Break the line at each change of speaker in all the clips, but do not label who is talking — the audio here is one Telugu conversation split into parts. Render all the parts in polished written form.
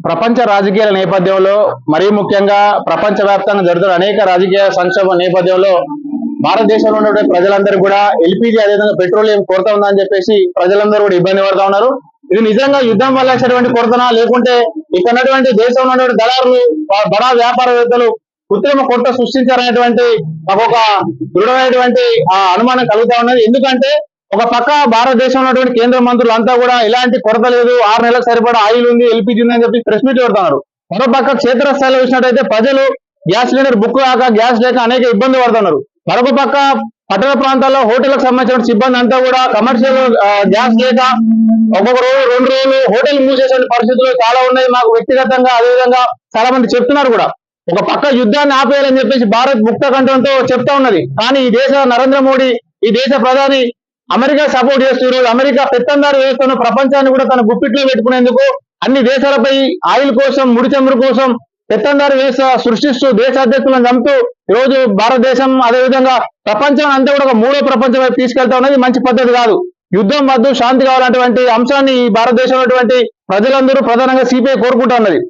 ప్రపంచ రాజకీయాల నేపథ్యంలో మరీ ముఖ్యంగా ప్రపంచవ్యాప్తంగా జరుగుతున్న అనేక రాజకీయ సంక్షోభ నేపథ్యంలో భారతదేశంలో ఉన్నటువంటి ప్రజలందరూ కూడా ఎల్పీజీ అదేవిధంగా పెట్రోలియం కొరత ఉందని చెప్పేసి ప్రజలందరూ కూడా ఇబ్బంది పడుతూ ఉన్నారు. ఇది నిజంగా యుద్ధం వల్ల వచ్చేటువంటి కొరతనా, లేకుంటే ఇక్కడ ఉన్నటువంటి దేశంలో ఉన్నటువంటి దళారులు, బడా వ్యాపారవేత్తలు కృత్రిమ కొరత సృష్టించారనేటువంటి ఒక దృఢమైనటువంటి అనుమానం కలుగుతా ఉన్నది. ఎందుకంటే ఒక పక్క భారతదేశంలో ఉన్నటువంటి కేంద్ర మంత్రులు అంతా కూడా ఎలాంటి కొరత లేదు, 6 నెలలకు సరిపడా ఆయిల్ ఉంది, ఎల్పీజీ ఉంది అని చెప్పి ప్రెస్ మీట్ పెడుతున్నారు. మరో పక్క క్షేత్రస్థాయిలో చూసినట్టయితే ప్రజలు గ్యాస్ సిలిండర్ బుక్ కాక, గ్యాస్ లేక అనేక ఇబ్బంది పడుతున్నారు. మరొక పక్క పట్టణ ప్రాంతాల్లో హోటళ్లకు సంబంధించిన సిబ్బంది అంతా కూడా కమర్షియల్ గ్యాస్ లేక ఒక్కొక్క రోజు 2 రోజులు హోటల్ మూసేసే పరిస్థితులు చాలా ఉన్నాయి. మాకు వ్యక్తిగతంగా అదేవిధంగా చాలా మంది చెప్తున్నారు కూడా. ఒక పక్క యుద్ధాన్ని ఆపేయాలని చెప్పేసి భారత్ ముక్త కంఠంతో చెప్తా ఉన్నది. కానీ ఈ దేశ నరేంద్ర మోడీ, ఈ దేశ ప్రధాని అమెరికా సపోర్ట్ చేస్తున్నారు. అమెరికా పెత్తందారు వ్యవస్థను ప్రపంచాన్ని కూడా తన గుప్పిట్లో పెట్టుకునేందుకు అన్ని దేశాలపై ఆయిల్ కోసం, ముడి చమురు కోసం పెత్తందారు వ్యవస్థ సృష్టిస్తూ దేశ అధ్యక్షులను చంపుతూ ఈరోజు భారతదేశం అదేవిధంగా ప్రపంచం అంతా కూడా ఒక 3వ ప్రపంచం వైపు తీసుకెళ్తా ఉన్నది మంచి పద్ధతి కాదు. యుద్ధం వద్దు, శాంతి కావాలన్నటువంటి అంశాన్ని ఈ భారతదేశంలో ప్రజలందరూ ప్రధానంగా సిపిఐ కోరుకుంటా ఉన్నది.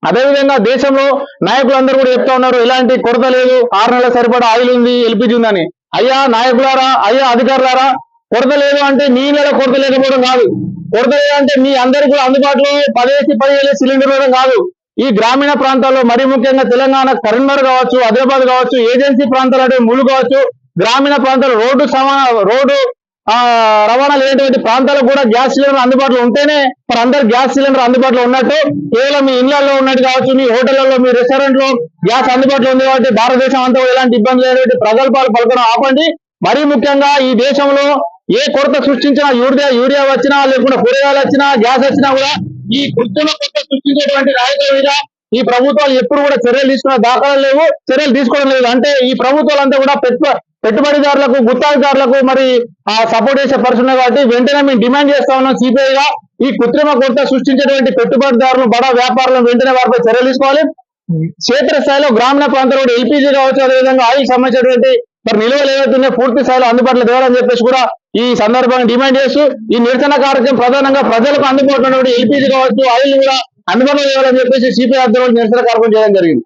అదేవిధంగా దేశంలో నాయకులందరూ కూడా చెప్తా ఉన్నారు, ఎలాంటి కొరత లేదు, 6 నెలల సరిపడా ఆయిల్ ఉంది, ఎల్పీజీ ఉందని. అయ్యా నాయకులారా, అయ్యా అధికారులారా, కొరత లేదు అంటే మీ నెల కొరత లేకపోవడం కాదు. కొరత లేదంటే మీ అందరికీ కూడా అందుబాటులో 10,000 సిలిండర్లు ఇవ్వడం కాదు. ఈ గ్రామీణ ప్రాంతాల్లో మరీ ముఖ్యంగా తెలంగాణ కరీంనగర్ కావచ్చు, ఆదిలాబాద్ కావచ్చు, ఏజెన్సీ ప్రాంతాలు అంటే ముళ్ళు కావచ్చు, గ్రామీణ ప్రాంతాలు రోడ్డు రవాణా లేనటువంటి ప్రాంతాలకు కూడా గ్యాస్ సిలిండర్ అందుబాటులో ఉంటేనే మరి అందరు గ్యాస్ సిలిండర్ అందుబాటులో ఉన్నట్టు. కేవలం మీ ఇళ్లలో ఉన్నట్టు కావచ్చు, మీ హోటళ్లలో, మీ రెస్టారెంట్ లో గ్యాస్ అందుబాటులో ఉంది కాబట్టి భారతదేశం అంతా ఎలాంటి ఇబ్బంది లేనటువంటి ప్రగల్భాలు పలకడం ఆపండి. మరీ ముఖ్యంగా ఈ దేశంలో ఏ కొరత సృష్టించినా, యూరియా వచ్చినా, లేకుండా కూరగాయలు వచ్చినా, గ్యాస్ వచ్చినా కూడా ఈ కృత్రిమ కొరత సృష్టించేటువంటి నాయకుల మీద ఈ ప్రభుత్వాలు ఎప్పుడు కూడా చర్యలు తీసుకున్న దాఖలు లేవు, చర్యలు తీసుకోవడం లేదు. అంటే ఈ ప్రభుత్వాలంతా కూడా పెట్టుబడిదారులకు, గుత్తాధికారులకు మరి సపోర్ట్ చేసే పరిస్థితి కాబట్టి వెంటనే మేము డిమాండ్ చేస్తా ఉన్నాం సిపిఐగా, ఈ కృత్రిమ కొరత సృష్టించేటువంటి పెట్టుబడిదారులు, బడా వ్యాపారులను వెంటనే వారిపై చర్యలు తీసుకోవాలి. క్షేత్రస్థాయిలో గ్రామీణ ప్రాంతాల్లో ఎల్పీజీ కావచ్చు, అదేవిధంగా ఆయిల్ సంబంధించినటువంటి మరి నిల్వలు ఏవైతే పూర్తి స్థాయిలో అందుబాటులో తేవాలని చెప్పేసి కూడా ఈ సందర్భంగా డిమాండ్ చేస్తూ ఈ నిరసన కార్యక్రమం ప్రధానంగా ప్రజలకు అందుబాటులో ఎల్పీజీ కావచ్చు, ఆయిల్ కూడా అందుబాటులో తేవాలని చెప్పేసి సిపిఐ ఆధ్వర్యంలో నిరసన కార్యక్రమం చేయడం జరిగింది.